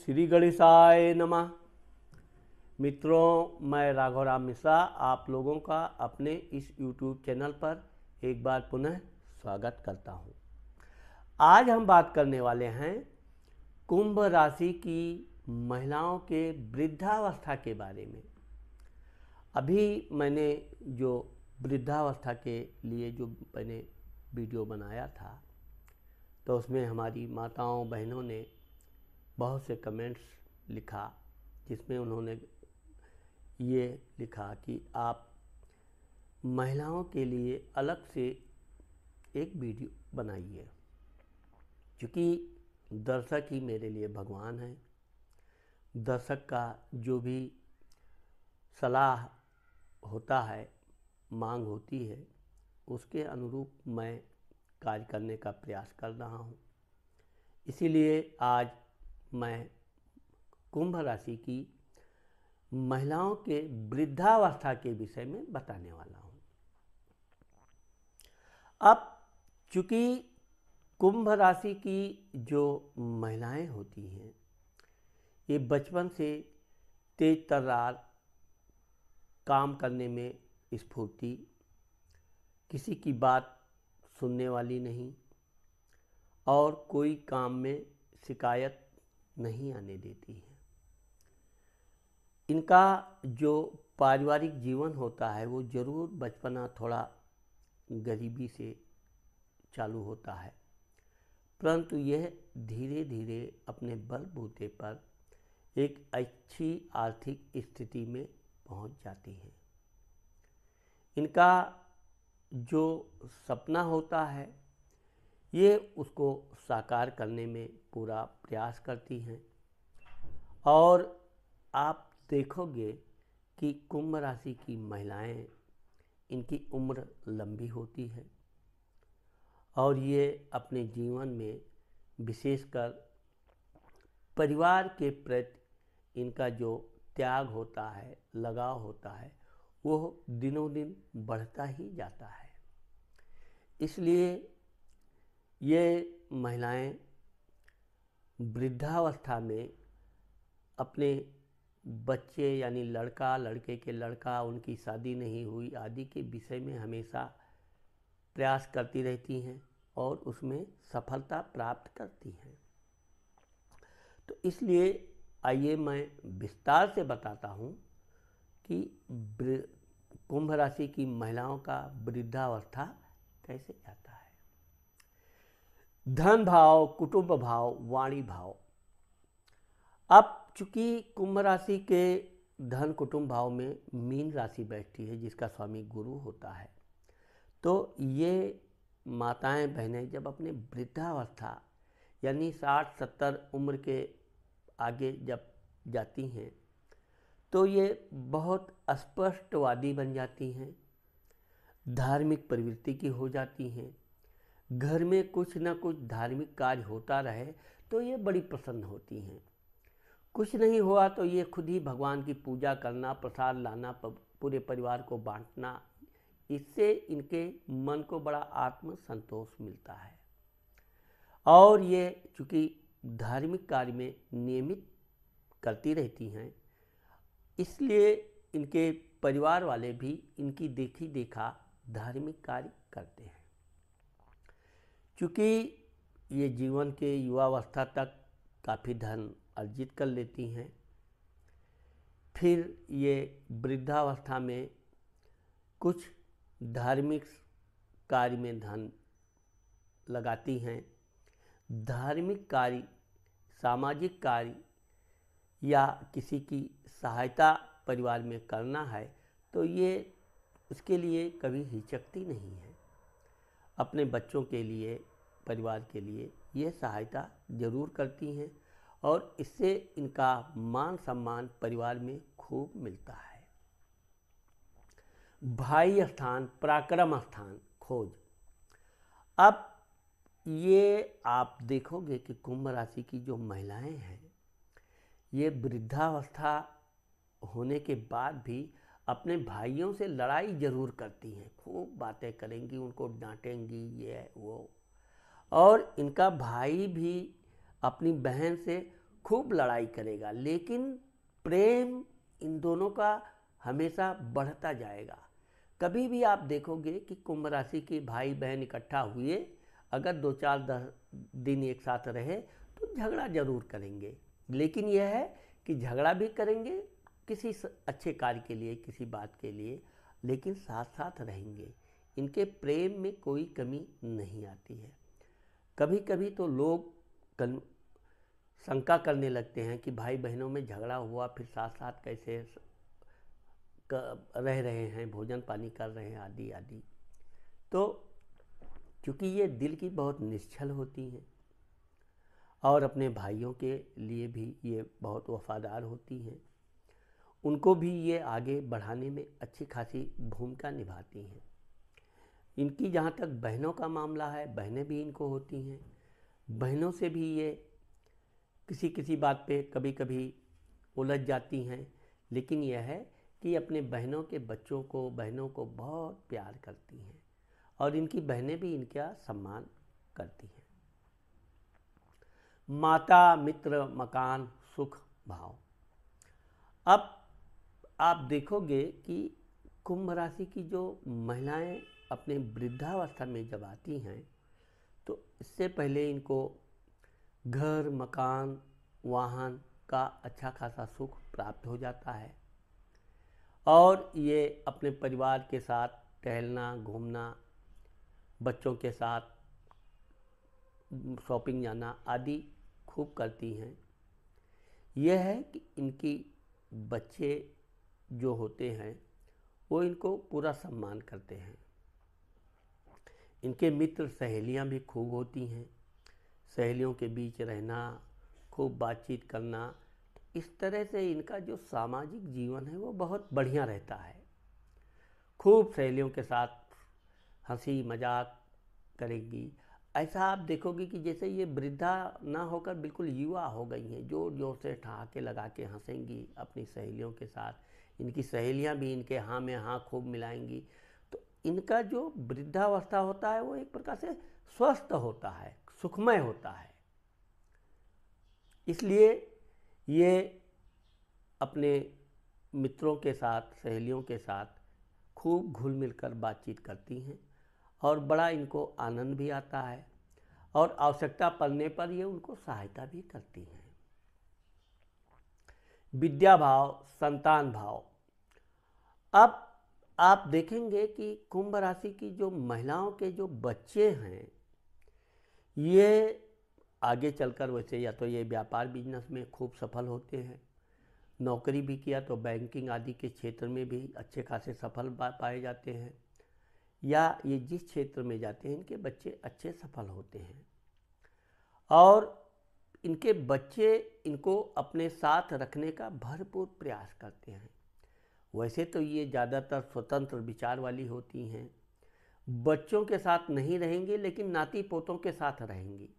श्री गणेशाय नमः। मित्रों, मैं राघवराम मिश्रा आप लोगों का अपने इस YouTube चैनल पर एक बार पुनः स्वागत करता हूं। आज हम बात करने वाले हैं कुंभ राशि की महिलाओं के वृद्धावस्था के बारे में। अभी मैंने जो वृद्धावस्था के लिए जो मैंने वीडियो बनाया था, तो उसमें हमारी माताओं बहनों ने बहुत से कमेंट्स लिखा, जिसमें उन्होंने ये लिखा कि आप महिलाओं के लिए अलग से एक वीडियो बनाइए। क्योंकि दर्शक ही मेरे लिए भगवान हैं। दर्शक का जो भी सलाह होता है, मांग होती है, उसके अनुरूप मैं कार्य करने का प्रयास कर रहा हूँ। इसीलिए आज मैं कुंभ राशि की महिलाओं के वृद्धावस्था के विषय में बताने वाला हूँ। अब चूंकि कुंभ राशि की जो महिलाएं होती हैं, ये बचपन से तेज तर्रार, काम करने में स्फूर्ति, किसी की बात सुनने वाली नहीं और कोई काम में शिकायत नहीं आने देती है। इनका जो पारिवारिक जीवन होता है वो ज़रूर बचपना थोड़ा गरीबी से चालू होता है, परंतु यह धीरे धीरे अपने बलबूते पर एक अच्छी आर्थिक स्थिति में पहुंच जाती है। इनका जो सपना होता है, ये उसको साकार करने में पूरा प्रयास करती हैं। और आप देखोगे कि कुंभ राशि की महिलाएं, इनकी उम्र लंबी होती है और ये अपने जीवन में विशेषकर परिवार के प्रति इनका जो त्याग होता है, लगाव होता है, वो दिनों दिन बढ़ता ही जाता है। इसलिए ये महिलाएं वृद्धावस्था में अपने बच्चे यानी लड़का लड़के के लड़का उनकी शादी नहीं हुई आदि के विषय में हमेशा प्रयास करती रहती हैं और उसमें सफलता प्राप्त करती हैं। तो इसलिए आइए मैं विस्तार से बताता हूँ कि कुंभ राशि की महिलाओं का वृद्धावस्था कैसे जाता है। धन भाव, कुटुंब भाव, वाणी भाव। अब चूंकि कुंभ राशि के धन कुटुंब भाव में मीन राशि बैठती है, जिसका स्वामी गुरु होता है, तो ये माताएं बहनें जब अपने वृद्धावस्था यानी 60-70 उम्र के आगे जब जाती हैं, तो ये बहुत स्पष्टवादी बन जाती हैं, धार्मिक प्रवृत्ति की हो जाती हैं। घर में कुछ न कुछ धार्मिक कार्य होता रहे तो ये बड़ी प्रसन्न होती हैं। कुछ नहीं हुआ तो ये खुद ही भगवान की पूजा करना, प्रसाद लाना, पूरे परिवार को बांटना, इससे इनके मन को बड़ा आत्म संतोष मिलता है। और ये चूँकि धार्मिक कार्य में नियमित करती रहती हैं, इसलिए इनके परिवार वाले भी इनकी देखी देखा धार्मिक कार्य करते हैं। चूँकि ये जीवन के युवावस्था तक काफ़ी धन अर्जित कर लेती हैं, फिर ये वृद्धावस्था में कुछ धार्मिक कार्य में धन लगाती हैं। धार्मिक कार्य, सामाजिक कार्य या किसी की सहायता परिवार में करना है तो ये उसके लिए कभी हिचकती नहीं है। अपने बच्चों के लिए, परिवार के लिए ये सहायता जरूर करती हैं और इससे इनका मान सम्मान परिवार में खूब मिलता है। भाई स्थान, पराक्रम स्थान, खोज। अब ये आप देखोगे कि कुंभ राशि की जो महिलाएं हैं, ये वृद्धावस्था होने के बाद भी अपने भाइयों से लड़ाई जरूर करती हैं, खूब बातें करेंगी, उनको डांटेंगी, ये वो। और इनका भाई भी अपनी बहन से खूब लड़ाई करेगा, लेकिन प्रेम इन दोनों का हमेशा बढ़ता जाएगा। कभी भी आप देखोगे कि कुंभ राशि के भाई बहन इकट्ठा हुए, अगर 2-4 दिन एक साथ रहे तो झगड़ा जरूर करेंगे, लेकिन यह है कि झगड़ा भी करेंगे किसी अच्छे कार्य के लिए, किसी बात के लिए, लेकिन साथ साथ रहेंगे। इनके प्रेम में कोई कमी नहीं आती है। कभी कभी तो लोग शंका करने लगते हैं कि भाई बहनों में झगड़ा हुआ, फिर साथ साथ कैसे रह रहे हैं, भोजन पानी कर रहे हैं, आदि आदि। तो क्योंकि ये दिल की बहुत निश्चल होती हैं और अपने भाइयों के लिए भी ये बहुत वफादार होती हैं, उनको भी ये आगे बढ़ाने में अच्छी खासी भूमिका निभाती हैं। इनकी जहाँ तक बहनों का मामला है, बहनें भी इनको होती हैं। बहनों से भी ये किसी किसी बात पे कभी कभी उलझ जाती हैं, लेकिन यह है कि अपने बहनों के बच्चों को, बहनों को बहुत प्यार करती हैं और इनकी बहनें भी इनका सम्मान करती हैं। माता, मित्र, मकान, सुख, भाव। अब आप देखोगे कि कुंभ राशि की जो महिलाएं अपने वृद्धावस्था में जब आती हैं तो इससे पहले इनको घर, मकान, वाहन का अच्छा खासा सुख प्राप्त हो जाता है और ये अपने परिवार के साथ टहलना, घूमना, बच्चों के साथ शॉपिंग जाना आदि खूब करती हैं। यह है कि इनकी बच्चे जो होते हैं वो इनको पूरा सम्मान करते हैं। इनके मित्र, सहेलियां भी खूब होती हैं। सहेलियों के बीच रहना, खूब बातचीत करना, इस तरह से इनका जो सामाजिक जीवन है वो बहुत बढ़िया रहता है। खूब सहेलियों के साथ हंसी मजाक करेंगी। ऐसा आप देखोगे कि जैसे ये वृद्धा ना होकर बिल्कुल युवा हो गई हैं, जोर जोर से ठहाके लगा के हंसेंगी अपनी सहेलियों के साथ। इनकी सहेलियां भी इनके हाँ में हाँ खूब मिलाएंगी। तो इनका जो वृद्धावस्था होता है वो एक प्रकार से स्वस्थ होता है, सुखमय होता है। इसलिए ये अपने मित्रों के साथ, सहेलियों के साथ खूब घुल मिलकर बातचीत करती हैं और बड़ा इनको आनंद भी आता है और आवश्यकता पड़ने पर ये उनको सहायता भी करती हैं। विद्या भाव, संतान भाव। अब आप देखेंगे कि कुंभ राशि की जो महिलाओं के जो बच्चे हैं ये आगे चलकर वैसे या तो ये व्यापार बिजनेस में खूब सफल होते हैं, नौकरी भी किया तो बैंकिंग आदि के क्षेत्र में भी अच्छे खासे सफल पाए जाते हैं, या ये जिस क्षेत्र में जाते हैं इनके बच्चे अच्छे सफल होते हैं और इनके बच्चे इनको अपने साथ रखने का भरपूर प्रयास करते हैं। वैसे तो ये ज़्यादातर स्वतंत्र विचार वाली होती हैं, बच्चों के साथ नहीं रहेंगी लेकिन नाती पोतों के साथ रहेंगी।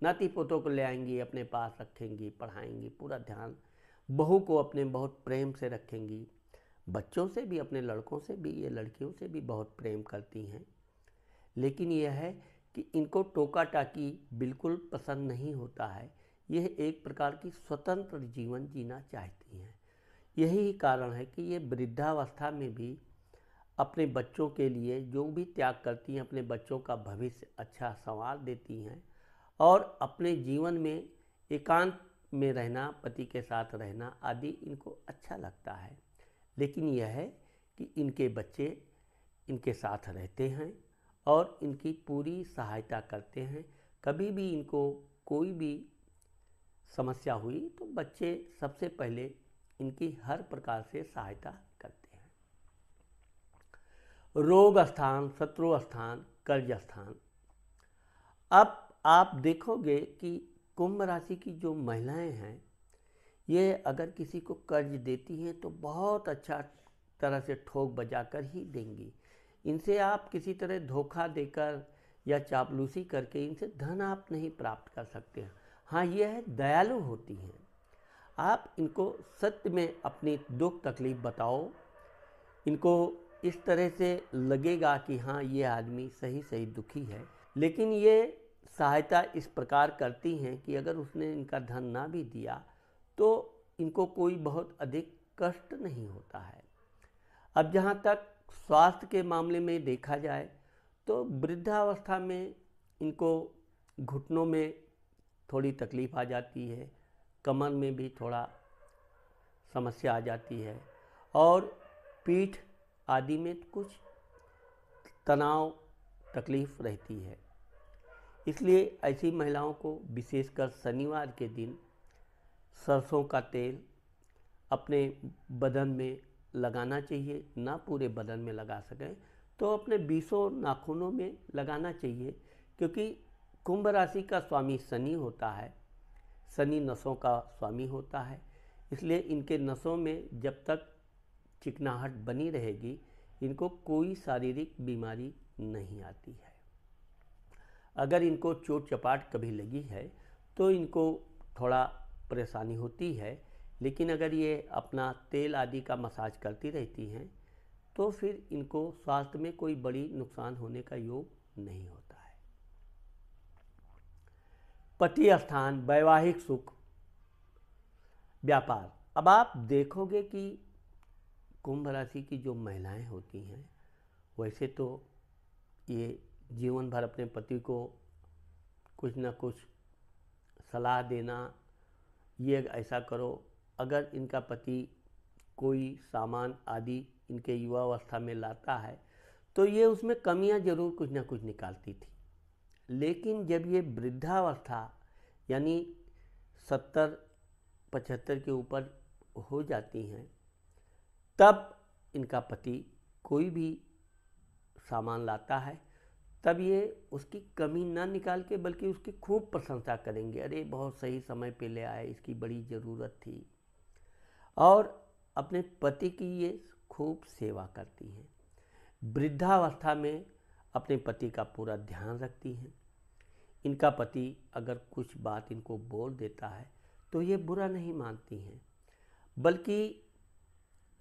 नाती पोतों को ले आएंगी, अपने पास रखेंगी, पढ़ाएंगी, पूरा ध्यान। बहू को अपने बहुत प्रेम से रखेंगी। बच्चों से भी, अपने लड़कों से भी, ये लड़कियों से भी बहुत प्रेम करती हैं। लेकिन यह है कि इनको टोका टाकी बिल्कुल पसंद नहीं होता है। यह एक प्रकार की स्वतंत्र जीवन जीना चाहती हैं। यही कारण है कि ये वृद्धावस्था में भी अपने बच्चों के लिए जो भी त्याग करती हैं, अपने बच्चों का भविष्य अच्छा संवार देती हैं और अपने जीवन में एकांत में रहना, पति के साथ रहना आदि इनको अच्छा लगता है। लेकिन यह है कि इनके बच्चे इनके साथ रहते हैं और इनकी पूरी सहायता करते हैं। कभी भी इनको कोई भी समस्या हुई तो बच्चे सबसे पहले इनकी हर प्रकार से सहायता करते हैं। रोग स्थान, शत्रु स्थान, कर्ज स्थान। अब आप देखोगे कि कुंभ राशि की जो महिलाएं हैं ये अगर किसी को कर्ज देती हैं तो बहुत अच्छा तरह से ठोक बजा कर ही देंगी। इनसे आप किसी तरह धोखा देकर या चापलूसी करके इनसे धन आप नहीं प्राप्त कर सकते हैं। हाँ, ये है दयालु होती हैं। आप इनको सत्य में अपनी दुख तकलीफ बताओ, इनको इस तरह से लगेगा कि हाँ ये आदमी सही सही दुखी है, लेकिन ये सहायता इस प्रकार करती हैं कि अगर उसने इनका धन ना भी दिया तो इनको कोई बहुत अधिक कष्ट नहीं होता है। अब जहाँ तक स्वास्थ्य के मामले में देखा जाए तो वृद्धावस्था में इनको घुटनों में थोड़ी तकलीफ़ आ जाती है, कमर में भी थोड़ा समस्या आ जाती है और पीठ आदि में कुछ तनाव तकलीफ़ रहती है। इसलिए ऐसी महिलाओं को विशेषकर शनिवार के दिन सरसों का तेल अपने बदन में लगाना चाहिए। ना पूरे बदन में लगा सकें तो अपने बीसों नाखूनों में लगाना चाहिए, क्योंकि कुंभ राशि का स्वामी शनि होता है। शनि नसों का स्वामी होता है, इसलिए इनके नसों में जब तक चिकनाहट बनी रहेगी इनको कोई शारीरिक बीमारी नहीं आती है। अगर इनको चोट चपाट कभी लगी है तो इनको थोड़ा परेशानी होती है, लेकिन अगर ये अपना तेल आदि का मसाज करती रहती हैं तो फिर इनको स्वास्थ्य में कोई बड़ी नुकसान होने का योग नहीं होता है। पति स्थान, वैवाहिक सुख, व्यापार। अब आप देखोगे कि कुंभ राशि की जो महिलाएं होती हैं वैसे तो ये जीवन भर अपने पति को कुछ न कुछ सलाह देना, ये ऐसा करो। अगर इनका पति कोई सामान आदि इनके युवावस्था में लाता है तो ये उसमें कमियां जरूर कुछ न कुछ निकालती थी, लेकिन जब ये वृद्धावस्था यानी 70-75 के ऊपर हो जाती हैं तब इनका पति कोई भी सामान लाता है तब ये उसकी कमी ना निकाल के बल्कि उसकी खूब प्रशंसा करेंगे। अरे बहुत सही समय पे ले आए, इसकी बड़ी ज़रूरत थी। और अपने पति की ये खूब सेवा करती हैं। वृद्धावस्था में अपने पति का पूरा ध्यान रखती हैं। इनका पति अगर कुछ बात इनको बोल देता है तो ये बुरा नहीं मानती हैं, बल्कि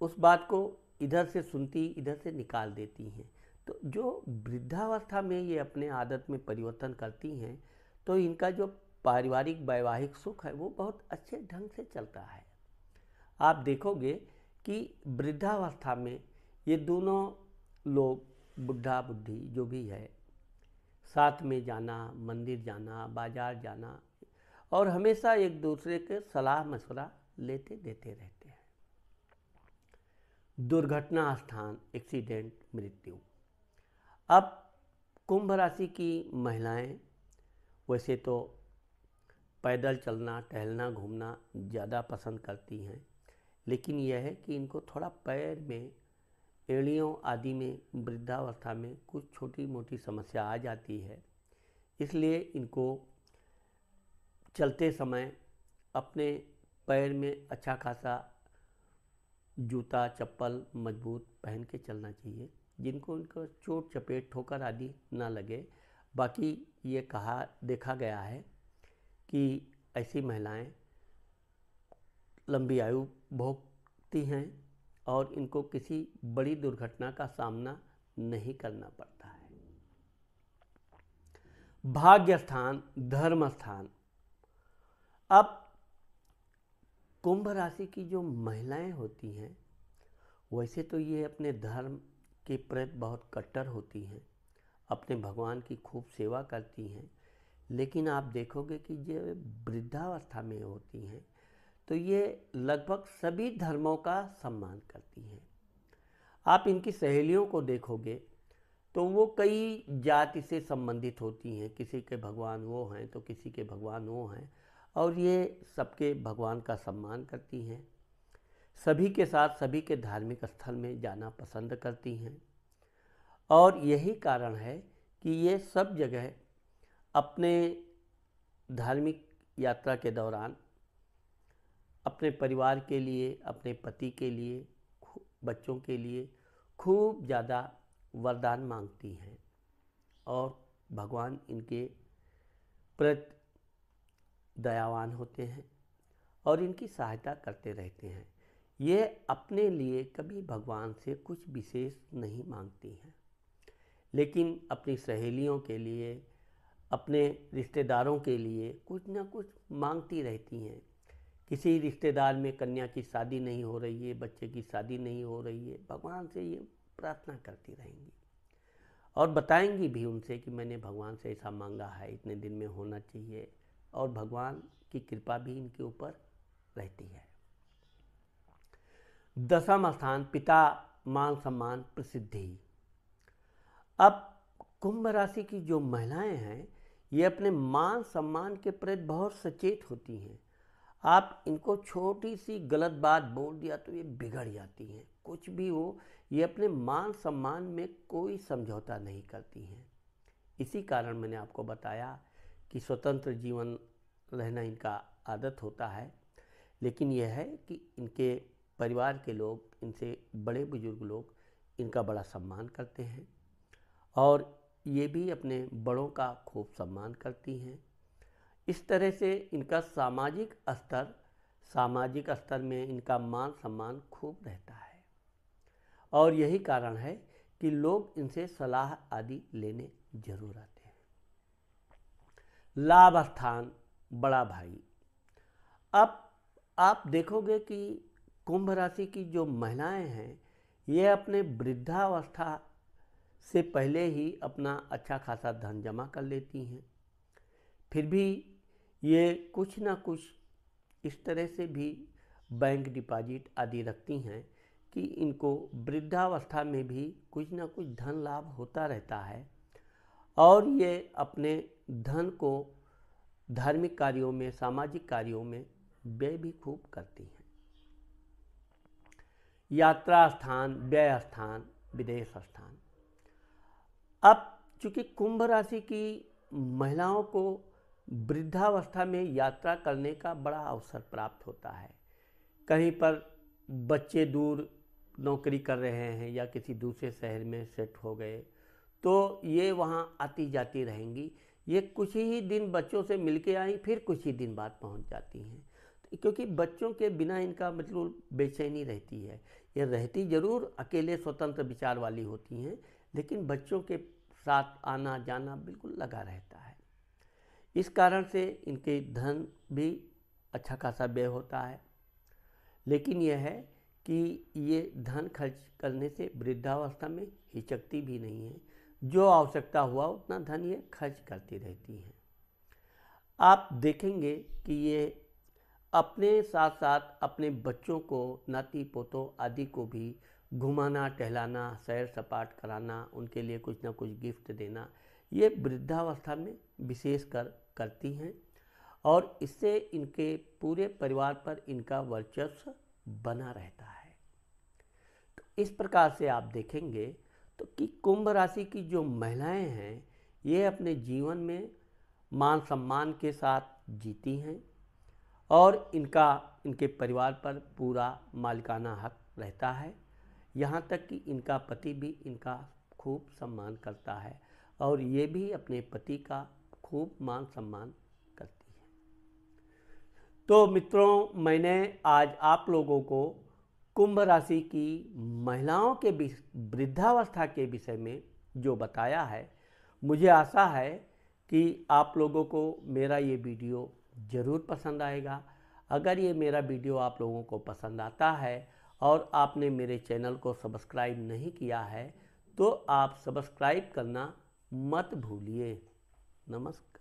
उस बात को इधर से सुनती इधर से निकाल देती हैं। तो जो वृद्धावस्था में ये अपने आदत में परिवर्तन करती हैं तो इनका जो पारिवारिक वैवाहिक सुख है वो बहुत अच्छे ढंग से चलता है। आप देखोगे कि वृद्धावस्था में ये दोनों लोग, बुढ़ा बुढ़ी जो भी है, साथ में जाना, मंदिर जाना, बाजार जाना और हमेशा एक दूसरे के सलाह मशवरा लेते देते रहते हैं। दुर्घटना स्थान, एक्सीडेंट, मृत्यु। अब कुंभ राशि की महिलाएं वैसे तो पैदल चलना, टहलना, घूमना ज़्यादा पसंद करती हैं, लेकिन यह है कि इनको थोड़ा पैर में, एड़ियों आदि में वृद्धावस्था में कुछ छोटी मोटी समस्या आ जाती है। इसलिए इनको चलते समय अपने पैर में अच्छा खासा जूता चप्पल मजबूत पहन के चलना चाहिए, जिनको उनको चोट चपेट ठोकर आदि ना लगे। बाकी ये देखा गया है कि ऐसी महिलाएं लंबी आयु भोगती हैं और इनको किसी बड़ी दुर्घटना का सामना नहीं करना पड़ता है। भाग्य स्थान, धर्म स्थान। अब कुंभ राशि की जो महिलाएं होती हैं वैसे तो ये अपने धर्म के प्रति बहुत कट्टर होती हैं, अपने भगवान की खूब सेवा करती हैं, लेकिन आप देखोगे कि जो वृद्धावस्था में होती हैं तो ये लगभग सभी धर्मों का सम्मान करती हैं। आप इनकी सहेलियों को देखोगे तो वो कई जाति से संबंधित होती हैं, किसी के भगवान वो हैं तो किसी के भगवान वो हैं, और ये सबके भगवान का सम्मान करती हैं। सभी के साथ सभी के धार्मिक स्थल में जाना पसंद करती हैं और यही कारण है कि ये सब जगह अपने धार्मिक यात्रा के दौरान अपने परिवार के लिए, अपने पति के लिए, बच्चों के लिए खूब ज़्यादा वरदान मांगती हैं और भगवान इनके प्रति दयावान होते हैं और इनकी सहायता करते रहते हैं। ये अपने लिए कभी भगवान से कुछ विशेष नहीं मांगती हैं, लेकिन अपनी सहेलियों के लिए, अपने रिश्तेदारों के लिए कुछ ना कुछ मांगती रहती हैं। किसी रिश्तेदार में कन्या की शादी नहीं हो रही है, बच्चे की शादी नहीं हो रही है, भगवान से ये प्रार्थना करती रहेंगी और बताएंगी भी उनसे कि मैंने भगवान से ऐसा मांगा है, इतने दिन में होना चाहिए, और भगवान की कृपा भी इनके ऊपर रहती है। दसम स्थान पिता, मान सम्मान, प्रसिद्धि। अब कुंभ राशि की जो महिलाएं हैं ये अपने मान सम्मान के प्रति बहुत सचेत होती हैं। आप इनको छोटी सी गलत बात बोल दिया तो ये बिगड़ जाती हैं। कुछ भी हो, ये अपने मान सम्मान में कोई समझौता नहीं करती हैं। इसी कारण मैंने आपको बताया कि स्वतंत्र जीवन रहना इनका आदत होता है, लेकिन यह है कि इनके परिवार के लोग, इनसे बड़े बुजुर्ग लोग इनका बड़ा सम्मान करते हैं और ये भी अपने बड़ों का खूब सम्मान करती हैं। इस तरह से इनका सामाजिक स्तर में इनका मान सम्मान खूब रहता है और यही कारण है कि लोग इनसे सलाह आदि लेने जरूर आते हैं। लाभ स्थान, बड़ा भाई। अब आप देखोगे कि कुंभ राशि की जो महिलाएं हैं ये अपने वृद्धावस्था से पहले ही अपना अच्छा खासा धन जमा कर लेती हैं। फिर भी ये कुछ ना कुछ इस तरह से भी बैंक डिपॉजिट आदि रखती हैं कि इनको वृद्धावस्था में भी कुछ ना कुछ धन लाभ होता रहता है और ये अपने धन को धार्मिक कार्यों में, सामाजिक कार्यों में व्यय भी खूब करती हैं। यात्रा स्थान, व्यय स्थान, विदेश स्थान। अब चूंकि कुंभ राशि की महिलाओं को वृद्धावस्था में यात्रा करने का बड़ा अवसर प्राप्त होता है। कहीं पर बच्चे दूर नौकरी कर रहे हैं या किसी दूसरे शहर में सेट हो गए तो ये वहाँ आती जाती रहेंगी। ये कुछ ही दिन बच्चों से मिलके आई, फिर कुछ ही दिन बाद पहुँच जाती हैं, क्योंकि बच्चों के बिना इनका मतलब बेचैनी रहती है। ये रहती जरूर अकेले स्वतंत्र विचार वाली होती हैं, लेकिन बच्चों के साथ आना जाना बिल्कुल लगा रहता है। इस कारण से इनके धन भी अच्छा खासा व्यय होता है, लेकिन यह है कि ये धन खर्च करने से वृद्धावस्था में हिचकती भी नहीं है। जो आवश्यकता हुआ उतना धन ये खर्च करती रहती हैं। आप देखेंगे कि ये अपने साथ साथ अपने बच्चों को, नाती पोतों आदि को भी घुमाना टहलाना, सैर सपाट कराना, उनके लिए कुछ ना कुछ गिफ्ट देना, ये वृद्धावस्था में विशेष कर करती हैं और इससे इनके पूरे परिवार पर इनका वर्चस्व बना रहता है। तो इस प्रकार से आप देखेंगे तो कि कुंभ राशि की जो महिलाएं हैं ये अपने जीवन में मान सम्मान के साथ जीती हैं और इनके परिवार पर पूरा मालिकाना हक रहता है। यहाँ तक कि इनका पति भी इनका खूब सम्मान करता है और ये भी अपने पति का खूब मान सम्मान करती है। तो मित्रों, मैंने आज आप लोगों को कुंभ राशि की महिलाओं के वृद्धावस्था के विषय में जो बताया है, मुझे आशा है कि आप लोगों को मेरा ये वीडियो ज़रूर पसंद आएगा। अगर ये मेरा वीडियो आप लोगों को पसंद आता है और आपने मेरे चैनल को सब्सक्राइब नहीं किया है तो आप सब्सक्राइब करना मत भूलिए। नमस्कार।